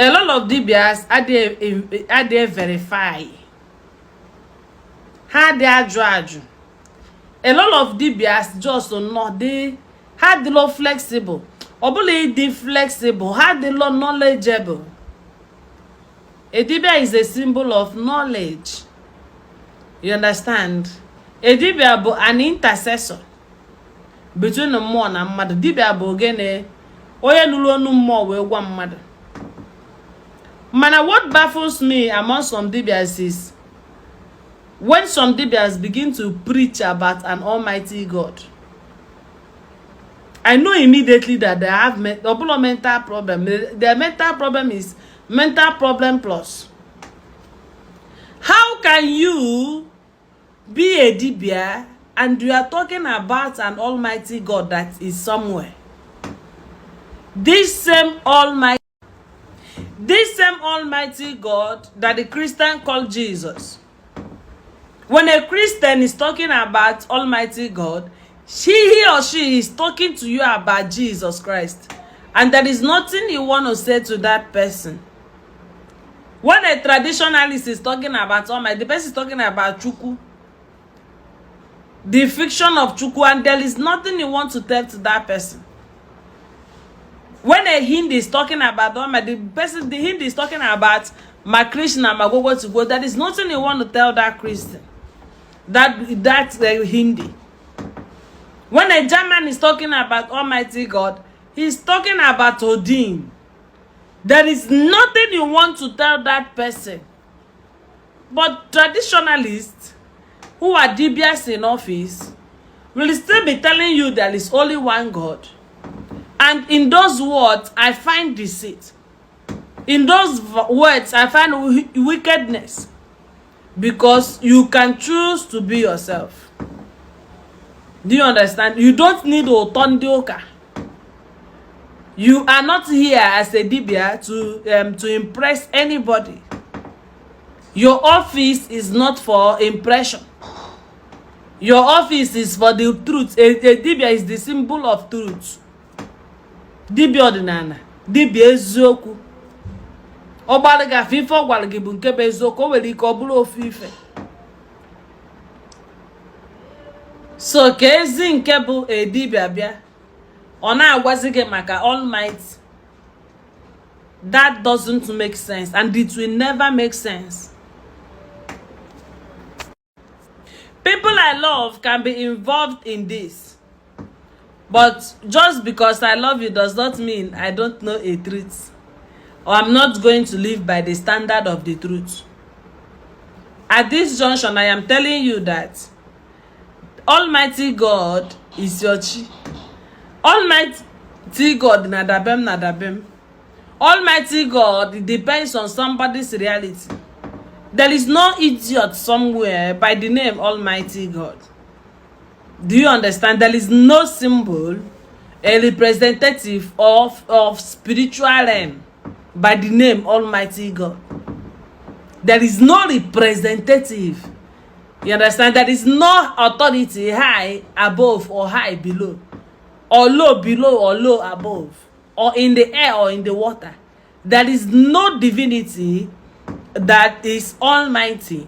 A lot of DBS are they verify. How they are judge. A lot of DBS just not they had the law flexible. Obule they flexible, had the law knowledgeable. A DBS is a symbol of knowledge. You understand? A DBS is an intercessor between the more and mother. DBS is again oye nulo no more we one mother. Man, what baffles me among some DBS is when some DBS begin to preach about an almighty God. I know immediately that they have double mental problem. Their mental problem is mental problem plus. How can you be a DBS and you are talking about an almighty God that is somewhere? This same almighty God that the Christian call Jesus. When a Christian is talking about almighty God, he or she is talking to you about Jesus Christ. And there is nothing you want to say to that person. When a traditionalist is talking about almighty, the person is talking about Chukwu. The fiction of Chukwu, and there is nothing you want to tell to that person. When a Hindu is talking about almighty, the Hindu is talking about my Krishna, my go to go, there is nothing you want to tell that Christian. That's the Hindi. When a German is talking about Almighty God, he's talking about Odin. There is nothing you want to tell that person. But traditionalists who are DBS in office will still be telling you there is only one God. And in those words, I find deceit. In those words, I find wickedness. Because you can choose to be yourself. Do you understand? You don't need Otondioka. You are not here as a DBS to impress anybody. Your office is not for impression. Your office is for the truth. A DBS is the symbol of truth. DBS ordinana. DBS eziokwu. Obalaga fifo gwalagi bu nke bezoko were ike obulu ofuife. So kezi nke bu edibia bia ona agwazige maka almighty. That doesn't make sense and it will never make sense. People I love can be involved in this. But just because I love you does not mean I don't know a truth. Or I'm not going to live by the standard of the truth. At this junction, I am telling you that Almighty God is your chi. Almighty God nadabem. Almighty God, it depends on somebody's reality. There is no idiot somewhere by the name Almighty God. Do you understand? There is no symbol, a representative of spiritual realm by the name Almighty God. There is no representative. You understand? There is no authority high above or high below, or low below or low above, or in the air or in the water. There is no divinity that is almighty.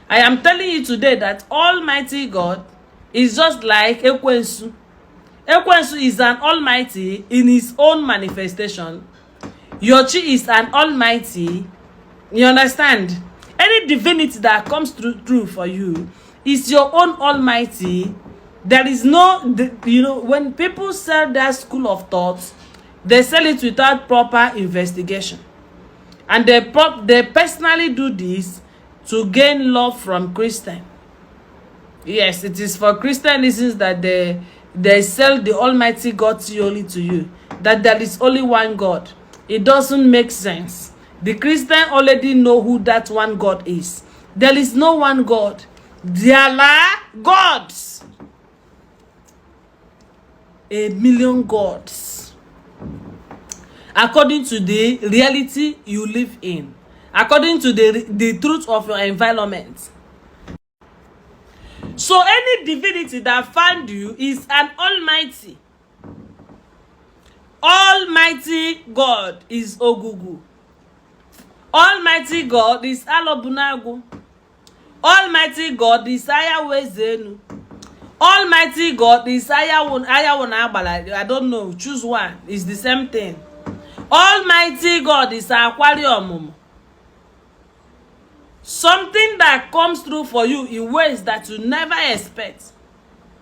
I am telling you today that Almighty God is just like Ekwensu. Ekwensu is an almighty in his own manifestation. Yochi is an almighty. You understand? Any divinity that comes through for you is your own almighty. There is no, when people sell that school of thoughts, they sell it without proper investigation. And they personally do this to gain love from Christians. Yes, it is for Christian reasons that they sell the Almighty God theory to you. That there is only one God. It doesn't make sense. The Christian already know who that one God is. There is no one God. There are gods. A million gods. According to the reality you live in. According to the truth of your environment. So any divinity that found you is an almighty. Almighty God is Ogugu. Almighty God is Alobunagu. Almighty God is Ayawezenu. Almighty God is Ayawonabala. I don't know. Choose one. It's the same thing. Almighty God is Aquarium. Something that comes through for you in ways that you never expect.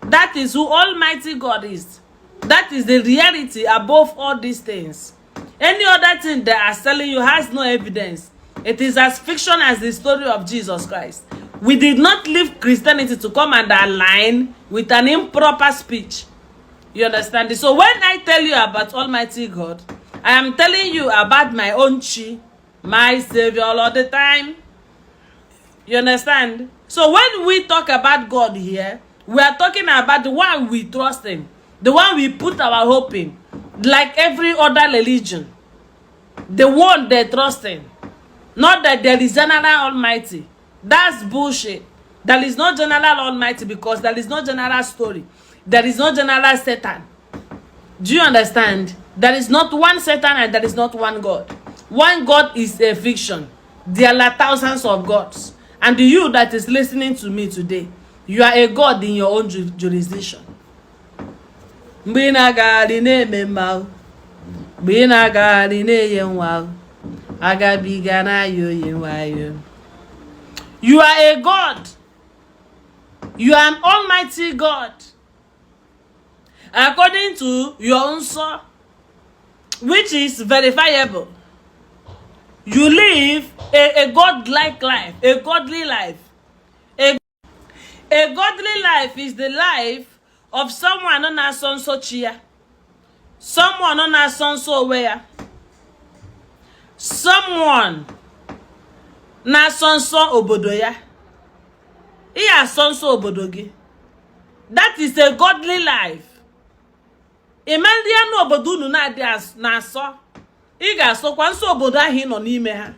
That is who Almighty God is. That is the reality above all these things. Any other thing they are telling you has no evidence. It is as fiction as the story of Jesus Christ. We did not leave Christianity to come and align with an improper speech. You understand? So when I tell you about Almighty God, I am telling you about my own chi, my Savior all the time. You understand? So when we talk about God here, we are talking about the one we trust in, the one we put our hope in, like every other religion. The one they trust in. Not that there is general Almighty. That's bullshit. There is no general Almighty because there is no general story. There is no general Satan. Do you understand? There is not one Satan and there is not one God. One God is a fiction. There are thousands of gods. And you that is listening to me today, you are a God in your own jurisdiction. You are a God. You are an almighty God. According to your own soul, which is verifiable. You live a God-like life, a godly life. A godly life is the life of someone on a son so chia, someone on a son so where, someone na son so obodoya, iya son so obodogi. That is a godly life. Imandia no obodu na dia na so. Iga so kwanso obodo ahi no n'ime ha.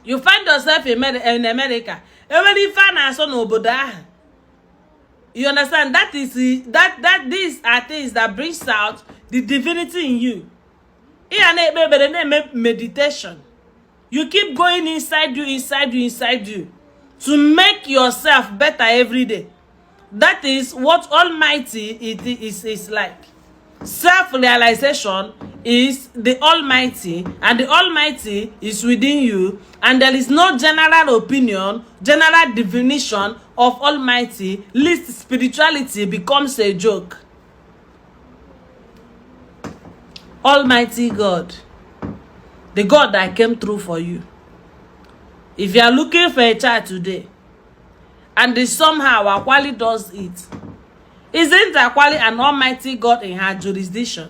You find yourself in America. Every fan na so no obodo aha. You understand? That is that these are things that brings out the divinity in you. Iya na meditation. You keep going inside you to make yourself better every day. That is what Almighty is like. Self-realization is the Almighty, and the Almighty is within you, and there is no general opinion, general definition of Almighty, lest spirituality becomes a joke. Almighty God, the God that came through for you. If you are looking for a child today, and somehow Akwali does it, isn't Akwali an almighty God in her jurisdiction?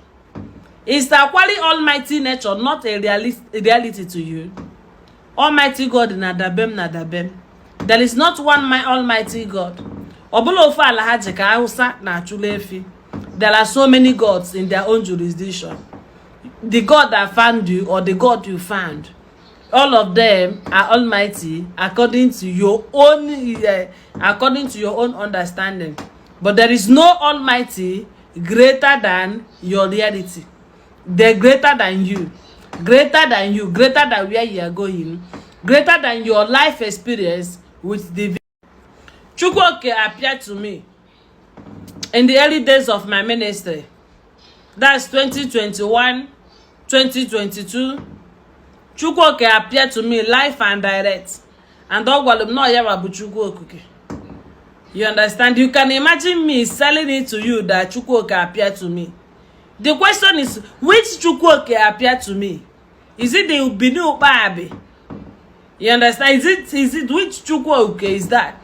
Is Akwali almighty nature not a reality to you? Almighty God in Nadabem. There is not one my almighty God. Obulofa alahajeka Hausa na Chulefi. There are so many gods in their own jurisdiction. The God that found you or the God you found, all of them are almighty according to your own understanding. But there is no almighty greater than your reality. They're greater than you, greater than where you are going, greater than your life experience with the Chukwuoke appeared to me in the early days of my ministry. That's 2021, 2022. Chukwuoke appeared to me live and direct. And you understand? You can imagine me selling it to you that Chukwuoke appeared to me. The question is, which Chukwuoke appeared to me? Is it the Ubinu Babi? You understand? Is it which Chukwuoke is that?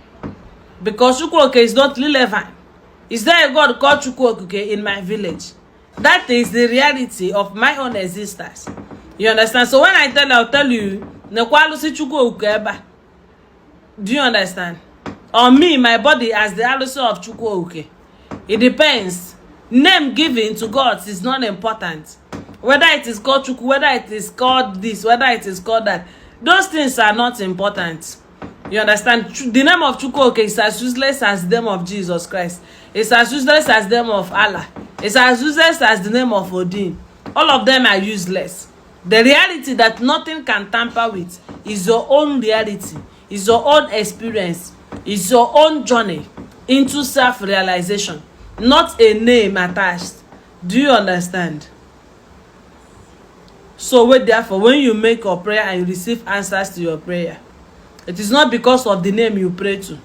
Because Chukwuoke is not relevant. Is there a God called Chukwuoke in my village? That is the reality of my own existence. You understand? So when I'll tell you, do you understand? On me, my body as the alusi of Chukwuoke. It depends. Name given to God is not important. Whether it is called Chukwu, whether it is called this, whether it is called that, those things are not important. You understand? The name of Chukwuoke is as useless as the name of Jesus Christ. It's as useless as the name of Allah. It's as useless as the name of Odin. All of them are useless. The reality that nothing can tamper with is your own reality, is your own experience, is your own journey into self-realization, not a name attached. Do you understand? So therefore, when you make your prayer and you receive answers to your prayer, it is not because of the name you pray to.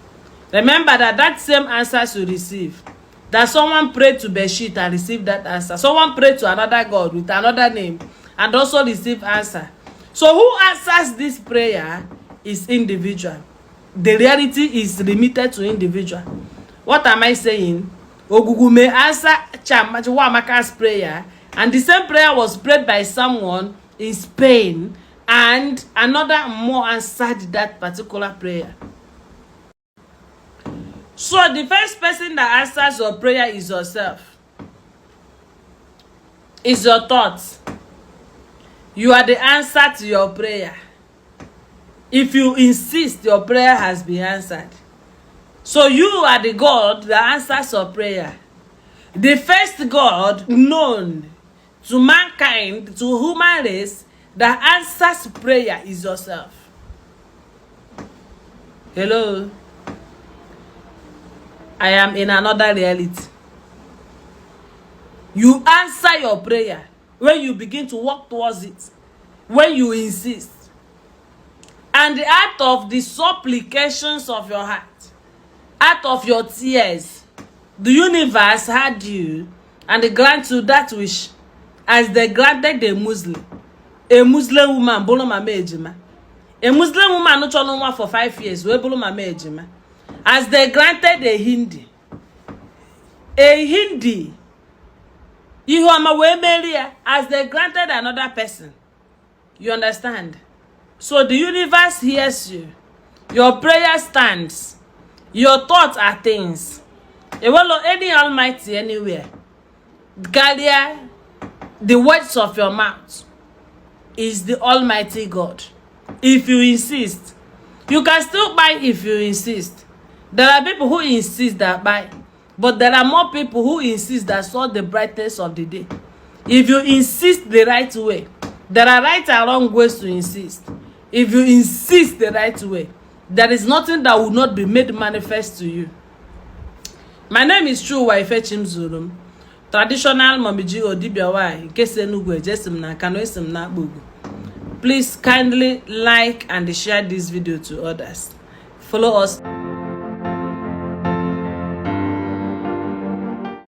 Remember that same answers you receive, that someone prayed to Beshit and received that answer. Someone prayed to another God with another name and also received answer. So who answers this prayer is individual. The reality is limited to individual. What am I saying? Ogugu may answer Wamaka's prayer, and the same prayer was prayed by someone in Spain, and another more answered that particular prayer. So the first person that answers your prayer is yourself. Is your thoughts. You are the answer to your prayer. If you insist, your prayer has been answered. So you are the God that answers your prayer. The first God known to mankind, to human race, that answers prayer is yourself. Hello? I am in another reality. You answer your prayer when you begin to walk towards it, when you insist. And out of the supplications of your heart, out of your tears, the universe heard you and grant you that wish, as they granted a Muslim woman, bolo mama ejima. A Muslim woman no cholo nwa for 5 years, we bolo mama ejima. As they granted a Hindi, as they granted another person. You understand? So the universe hears you. Your prayer stands. Your thoughts are things. Any Almighty anywhere. Galia, the words of your mouth is the Almighty God. If you insist, you can still buy if you insist. There are people who insist that buy, but there are more people who insist that saw the brightness of the day. If you insist the right way, there are right and wrong ways to insist. If you insist the right way, there is nothing that will not be made manifest to you. My name is True Wife Chimzulum, traditional Momiji Odibiawai, Kesenugwe, Jesim na Kano Esim na Bugu. Please kindly like and share this video to others. Follow us.